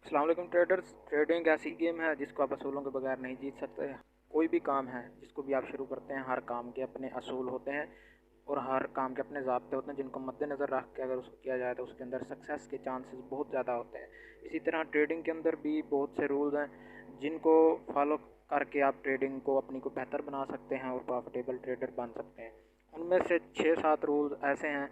अस्सलाम वालेकुम traders. Trading ऐसी गेम है जिसको आप असूलों के बगैर नहीं जीत सकते। कोई भी काम है जिसको भी आप शुरू करते हैं, हर काम के अपने असूल होते हैं और हर काम के अपने ज़ाब्ते होते हैं जिनको मद्देनज़र रख के अगर उसको किया जाए तो उसके अंदर सक्सेस के चांसेस बहुत ज़्यादा होते हैं। इसी तरह ट्रेडिंग के अंदर भी बहुत से रूल्स हैं जिनको फॉलो करके आप ट्रेडिंग को अपनी को बेहतर बना सकते हैं और प्रॉफिटेबल ट्रेडर बन सकते हैं। उनमें से 6-7 रूल्स ऐसे हैं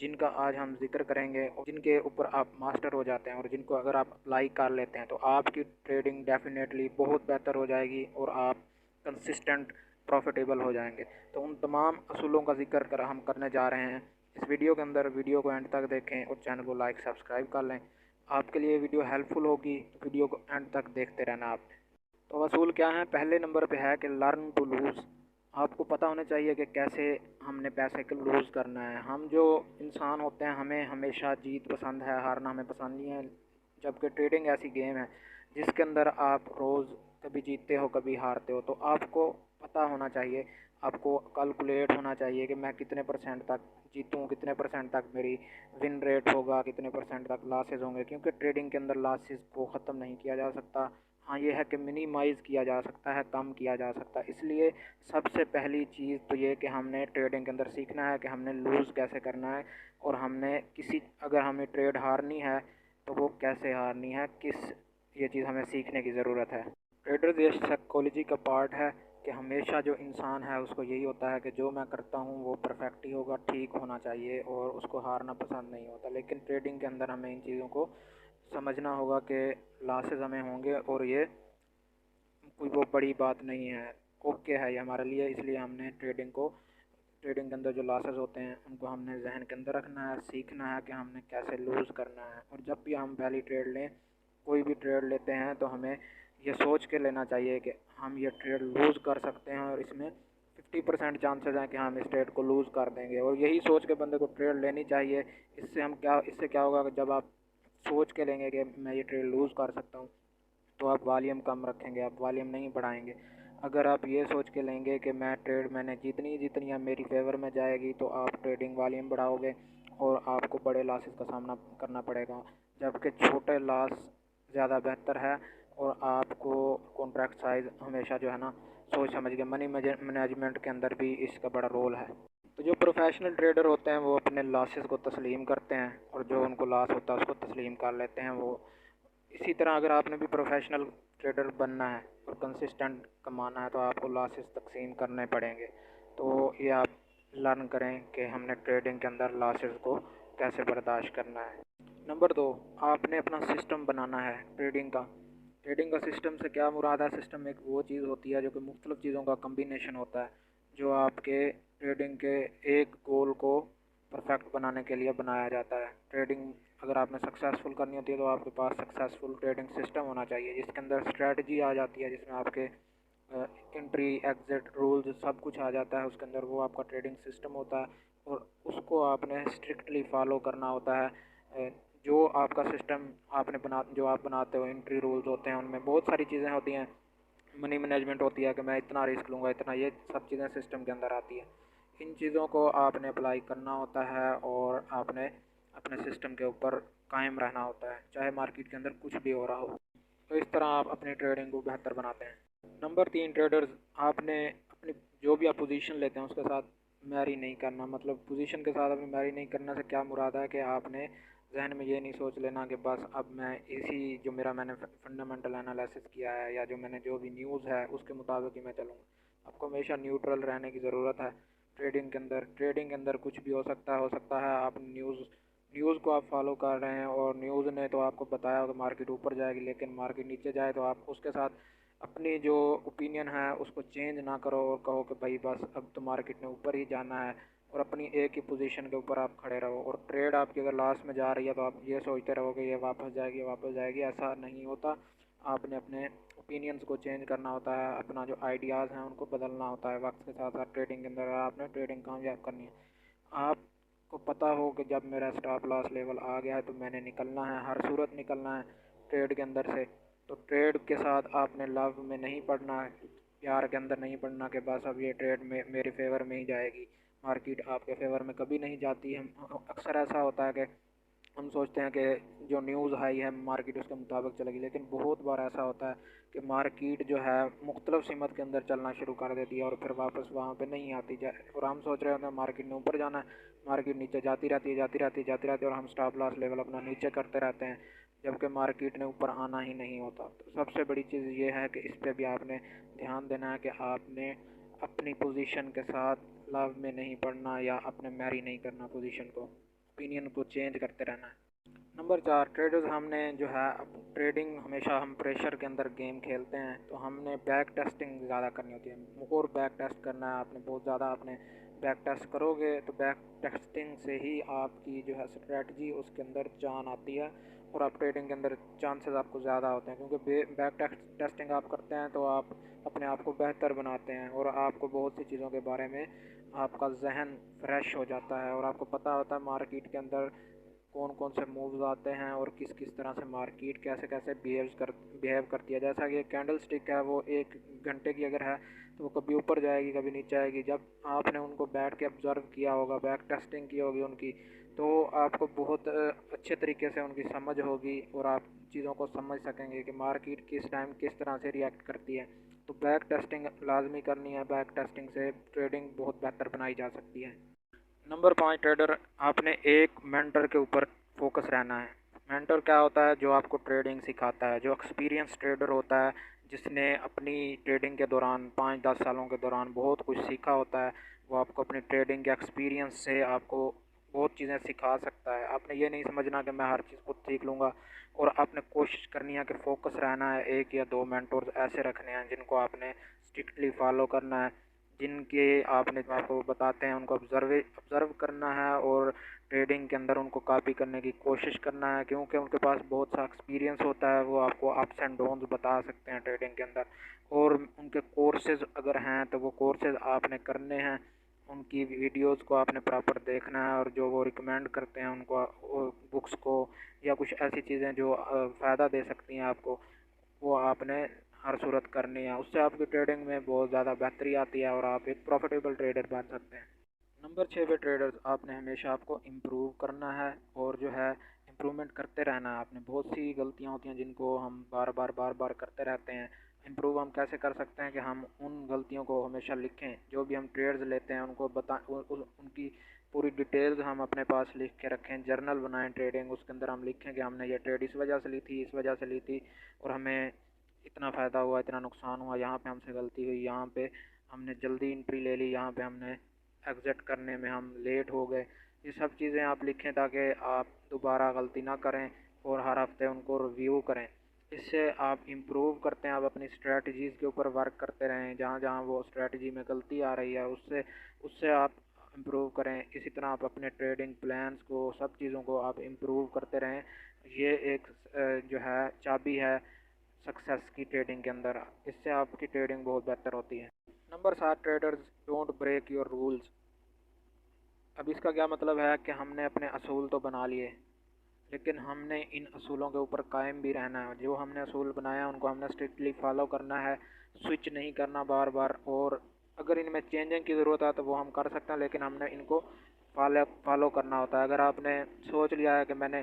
जिनका आज हम जिक्र करेंगे और जिनके ऊपर आप मास्टर हो जाते हैं और जिनको अगर आप अप्लाई कर लेते हैं तो आपकी ट्रेडिंग डेफिनेटली बहुत बेहतर हो जाएगी और आप कंसिस्टेंट प्रॉफिटेबल हो जाएंगे। तो उन तमाम असूलों का जिक्र कर हम करने जा रहे हैं इस वीडियो के अंदर। वीडियो को एंड तक देखें और चैनल को लाइक सब्सक्राइब कर लें। आपके लिए वीडियो हेल्पफुल होगी तो वीडियो को एंड तक देखते रहना आप। तो असूल क्या है? पहले नंबर पे है कि लर्न टू लूज़। आपको पता होना चाहिए कि कैसे हमने पैसे को लूज़ करना है। हम जो इंसान होते हैं हमें हमेशा जीत पसंद है, हारना हमें पसंद नहीं है। जबकि ट्रेडिंग ऐसी गेम है जिसके अंदर आप रोज़ कभी जीतते हो कभी हारते हो। तो आपको पता होना चाहिए, आपको कैलकुलेट होना चाहिए कि मैं कितने परसेंट तक जीतूँ, कितने परसेंट तक मेरी विन रेट होगा, कितने परसेंट तक लॉसेस होंगे। क्योंकि ट्रेडिंग के अंदर लॉसेस को ख़त्म नहीं किया जा सकता। हाँ, ये है कि मिनिमाइज़ किया जा सकता है, कम किया जा सकता है। इसलिए सबसे पहली चीज़ तो ये कि हमने ट्रेडिंग के अंदर सीखना है कि हमने लूज़ कैसे करना है और हमने किसी अगर हमें ट्रेड हारनी है तो वो कैसे हारनी है, किस ये चीज़ हमें सीखने की ज़रूरत है। ट्रेडर्स ये साइकोलॉजी का पार्ट है कि हमेशा जो इंसान है उसको यही होता है कि जो मैं करता हूँ वो परफेक्ट ही होगा, ठीक होना चाहिए और उसको हारना पसंद नहीं होता। लेकिन ट्रेडिंग के अंदर हमें इन चीज़ों को समझना होगा कि लॉसेस हमें होंगे और ये कोई वो बड़ी बात नहीं है, ओके है ये हमारे लिए। इसलिए हमने ट्रेडिंग के अंदर जो लॉसेस होते हैं उनको हमने जहन के अंदर रखना है, सीखना है कि हमने कैसे लूज़ करना है। और जब भी हम पहली ट्रेड लें, कोई भी ट्रेड लेते हैं तो हमें ये सोच के लेना चाहिए कि हम ये ट्रेड लूज़ कर सकते हैं और इसमें 50% चांसेस हैं कि हम इस ट्रेड को लूज़ कर देंगे। और यही सोच के बंदे को ट्रेड लेनी चाहिए। इससे क्या होगा कि जब आप सोच के लेंगे कि मैं ये ट्रेड लूज़ कर सकता हूँ तो आप वॉल्यूम कम रखेंगे, आप वॉल्यूम नहीं बढ़ाएंगे। अगर आप ये सोच के लेंगे कि मैंने जीतनी ही जीतनी है, मेरी फेवर में जाएगी, तो आप ट्रेडिंग वॉल्यूम बढ़ाओगे और आपको बड़े लॉसेस का सामना करना पड़ेगा। जबकि छोटे लॉस ज़्यादा बेहतर है और आपको कॉन्ट्रैक्ट साइज़ हमेशा जो है ना सोच समझ के मनी मैनेजमेंट के अंदर भी इसका बड़ा रोल है। तो जो प्रोफेशनल ट्रेडर होते हैं वो अपने लॉसेस को तस्लीम करते हैं और जो उनको लॉस होता है उसको तस्लीम कर लेते हैं वो। इसी तरह अगर आपने भी प्रोफेशनल ट्रेडर बनना है और कंसिस्टेंट कमाना है तो आपको लॉसेस तकसीम करने पड़ेंगे। तो ये आप लर्न करें कि हमने ट्रेडिंग के अंदर लॉसेस को कैसे बर्दाश्त करना है। नंबर 2, आपने अपना सिस्टम बनाना है ट्रेडिंग का। ट्रेडिंग का सिस्टम से क्या मुराद है? सिस्टम एक वो चीज़ होती है जो कि मुख्तलिफ़ चीज़ों का कम्बिनेशन होता है जो आपके ट्रेडिंग के एक गोल को परफेक्ट बनाने के लिए बनाया जाता है। ट्रेडिंग अगर आपने सक्सेसफुल करनी होती है तो आपके पास सक्सेसफुल ट्रेडिंग सिस्टम होना चाहिए जिसके अंदर स्ट्रेटजी आ जाती है, जिसमें आपके एंट्री एग्जिट रूल्स सब कुछ आ जाता है उसके अंदर। वो आपका ट्रेडिंग सिस्टम होता है और उसको आपने स्ट्रिक्टली फॉलो करना होता है। जो आपका सिस्टम जो आप बनाते हो, एंट्री रूल्स होते हैं, उनमें बहुत सारी चीज़ें होती हैं। मनी मैनेजमेंट होती है कि मैं इतना रिस्क लूँगा, इतना, ये सब चीज़ें सिस्टम के अंदर आती है। इन चीज़ों को आपने अप्लाई करना होता है और आपने अपने सिस्टम के ऊपर कायम रहना होता है चाहे मार्केट के अंदर कुछ भी हो रहा हो। तो इस तरह आप अपनी ट्रेडिंग को बेहतर बनाते हैं। नंबर 3, ट्रेडर्स आपने अपनी जो भी आप पोजीशन लेते हैं उसके साथ मैरी नहीं करना। मतलब पोजीशन के साथ अपनी मैरी नहीं करने से क्या मुराद है कि आपने जहन में ये नहीं सोच लेना कि बस अब मैं इसी जो मैंने फंडामेंटल एनालिसिस किया है या जो भी न्यूज़ है उसके मुताबिक ही मैं चलूँगा। आपको हमेशा न्यूट्रल रहने की ज़रूरत है ट्रेडिंग के अंदर कुछ भी हो सकता है। आप न्यूज़ को आप फॉलो कर रहे हैं और न्यूज़ ने तो आपको बताया कि मार्केट ऊपर जाएगी, लेकिन मार्केट नीचे जाए तो आप उसके साथ अपनी जो ओपिनियन है उसको चेंज ना करो और कहो कि भाई बस अब तो मार्केट ने ऊपर ही जाना है और अपनी एक ही पोजीशन के ऊपर आप खड़े रहो। और ट्रेड आपकी अगर लॉस में जा रही है तो आप ये सोचते रहोगे ये वापस जाएगी, ऐसा नहीं होता। आपने अपने ओपिनियंस को चेंज करना होता है, अपना जो आइडियाज़ हैं उनको बदलना होता है वक्त के साथ साथ। ट्रेडिंग के अंदर आपने ट्रेडिंग कामयाब करनी है, आपको पता हो कि जब मेरा स्टॉप लॉस लेवल आ गया है तो मैंने निकलना है, हर सूरत निकलना है ट्रेड के अंदर से। तो ट्रेड के साथ आपने लव में नहीं पड़ना है, प्यार के अंदर नहीं पड़ना कि बस अब ये ट्रेड में मेरे फेवर में ही जाएगी। मार्केट आपके फेवर में कभी नहीं जाती है। अक्सर ऐसा होता है कि हम सोचते हैं कि जो न्यूज़ आई है मार्केट उसके मुताबिक चलेगी, लेकिन बहुत बार ऐसा होता है कि मार्केट जो है मुख्तलिफ सीमत के अंदर चलना शुरू कर देती है और फिर वापस वहाँ पे नहीं आती जाए, और हम सोच रहे होते हैं मार्केट ने ऊपर जाना है, मार्केट नीचे जाती रहती है जाती रहती है जाती रहती है, और हम स्टॉप लॉस लेवल अपना नीचे करते रहते हैं, जबकि मार्केट ने ऊपर आना ही नहीं होता। तो सबसे बड़ी चीज़ ये है कि इस पर भी आपने ध्यान देना है कि आपने अपनी पोजीशन के साथ लाभ में नहीं पड़ना या अपने मैरी नहीं करना, पोजीशन को, ओपिनियन को चेंज करते रहना है। नंबर 4, ट्रेडर्स हमने जो है ट्रेडिंग हमेशा हम प्रेशर के अंदर गेम खेलते हैं, तो हमने बैक टेस्टिंग ज़्यादा करनी होती है और बैक टेस्ट करना है आपने बहुत ज़्यादा। आपने बैक टेस्ट करोगे तो बैक टेस्टिंग से ही आपकी जो है स्ट्रेटजी उसके अंदर जान आती है और आप ट्रेडिंग के अंदर चांसेस आपको ज़्यादा होते हैं, क्योंकि बैक टेस्टिंग आप करते हैं तो आप अपने आप को बेहतर बनाते हैं और आपको बहुत सी चीज़ों के बारे में आपका जहन फ्रेश हो जाता है और आपको पता होता है मार्केट के अंदर कौन कौन से मूव्स आते हैं और किस किस तरह से मार्केट कैसे कैसे बिहेव करती है। जैसा कि कैंडल स्टिक है, वो 1 घंटे की अगर है तो वो कभी ऊपर जाएगी कभी नीचे आएगी। जब आपने उनको बैठ के ऑब्जर्व किया होगा, बैक टेस्टिंग की होगी उनकी, तो आपको बहुत अच्छे तरीके से उनकी समझ होगी और आप चीज़ों को समझ सकेंगे कि मार्केट किस टाइम किस तरह से रिएक्ट करती है। तो बैक टेस्टिंग लाजमी करनी है, बैक टेस्टिंग से ट्रेडिंग बहुत बेहतर बनाई जा सकती है। नंबर 5, ट्रेडर आपने एक मेंटर के ऊपर फोकस रहना है। मेंटर क्या होता है? जो आपको ट्रेडिंग सिखाता है, जो एक्सपीरियंस ट्रेडर होता है, जिसने अपनी ट्रेडिंग के दौरान 5-10 सालों के दौरान बहुत कुछ सीखा होता है। वो आपको अपनी ट्रेडिंग के एक्सपीरियंस से आपको बहुत चीज़ें सिखा सकता है। आपने ये नहीं समझना कि मैं हर चीज़ खुद सीख लूँगा, और आपने कोशिश करनी है कि फोकस रहना है, 1 या 2 मेंटोर्स ऐसे रखने हैं जिनको आपने स्ट्रिक्टली फॉलो करना है, जिनके आपने जो आपको बताते हैं उनको ऑब्ज़र्व करना है और ट्रेडिंग के अंदर उनको कॉपी करने की कोशिश करना है, क्योंकि उनके पास बहुत सा एक्सपीरियंस होता है। वो आपको अप्स एंड डाउन्स बता सकते हैं ट्रेडिंग के अंदर, और उनके कोर्सेज़ अगर हैं तो वो कोर्सेज़ आपने करने हैं, उनकी वीडियोस को आपने प्रॉपर देखना है, और जो वो रिकमेंड करते हैं उनको बुक्स को या कुछ ऐसी चीज़ें जो फ़ायदा दे सकती हैं आपको, वो आपने हर सूरत करनी है। उससे आपकी ट्रेडिंग में बहुत ज़्यादा बेहतरी आती है और आप एक प्रॉफिटेबल ट्रेडर बन सकते हैं। नंबर 6 पे ट्रेडर्स आपने हमेशा आपको इम्प्रूव करना है और जो है इम्प्रूवमेंट करते रहना है। आपने बहुत सी गलतियाँ होती हैं जिनको हम बार बार करते रहते हैं। इम्प्रूव हम कैसे कर सकते हैं कि हम उन गलतियों को हमेशा लिखें, जो भी हम ट्रेड्स लेते हैं उनको उनकी पूरी डिटेल्स हम अपने पास लिख के रखें, जर्नल बनाएं ट्रेडिंग, उसके अंदर हम लिखें कि हमने ये ट्रेड इस वजह से ली थी, इस वजह से ली थी, और हमें इतना फ़ायदा हुआ, इतना नुकसान हुआ, यहाँ पे हमसे गलती हुई, यहाँ पे हमने जल्दी एंट्री ले ली, यहाँ पे हमने एग्ज़िट करने में हम लेट हो गए। ये सब चीज़ें आप लिखें ताकि आप दोबारा गलती ना करें और हर हफ्ते उनको रिव्यू करें। इससे आप इम्प्रूव करते हैं, आप अपनी स्ट्रेटजीज़ के ऊपर वर्क करते रहें, जहाँ जहाँ वो स्ट्रेटजी में गलती आ रही है उससे उससे आप इम्प्रूव करें। इसी तरह आप अपने ट्रेडिंग प्लान्स को, सब चीज़ों को आप इम्प्रूव करते रहें। ये एक जो है चाबी है सक्सेस की ट्रेडिंग के अंदर, इससे आपकी ट्रेडिंग बहुत बेहतर होती है। Number 7, traders don't break your rules. अब इसका क्या मतलब है कि हमने अपने असूल तो बना लिए, लेकिन हमने इन असूलों के ऊपर कायम भी रहना है। जो हमने असूल बनाया उनको हमने स्ट्रिक्टली फॉलो करना है, स्विच नहीं करना बार बार, और अगर इनमें चेंजिंग की ज़रूरत है तो वो हम कर सकते हैं, लेकिन हमने इनको फॉलो करना होता है। अगर आपने सोच लिया है कि मैंने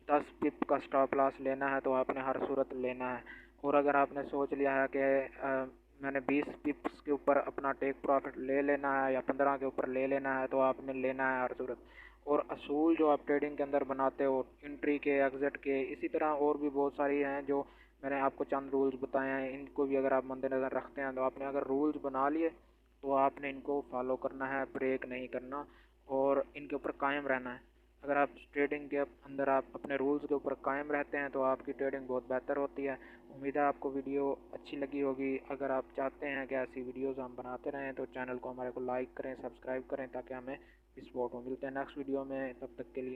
10 पिप का स्टॉप लॉस लेना है तो आपने हर सूरत लेना है, और अगर आपने सोच लिया है कि मैंने 20 पिप्स के ऊपर अपना टेक प्रॉफिट ले लेना है या 15 के ऊपर ले लेना है तो आपने लेना है हर सूरत। और असूल जो आप ट्रेडिंग के अंदर बनाते हो, एंट्री के, एग्ज़िट के, इसी तरह और भी बहुत सारी हैं जो मैंने आपको चंद रूल्स बताए हैं, इनको भी अगर आप मद्देनज़र रखते हैं तो आपने अगर रूल्स बना लिए तो आपने इनको फॉलो करना है, ब्रेक नहीं करना और इनके ऊपर कायम रहना है। अगर आप ट्रेडिंग के अंदर आप अपने रूल्स के ऊपर कायम रहते हैं तो आपकी ट्रेडिंग बहुत बेहतर होती है। उम्मीद है आपको वीडियो अच्छी लगी होगी। अगर आप चाहते हैं कि ऐसी वीडियोस हम बनाते रहें तो चैनल को हमारे को लाइक करें, सब्सक्राइब करें, ताकि हमें सपोर्ट हो। मिलते हैं नेक्स्ट वीडियो में, तब तक के लिए।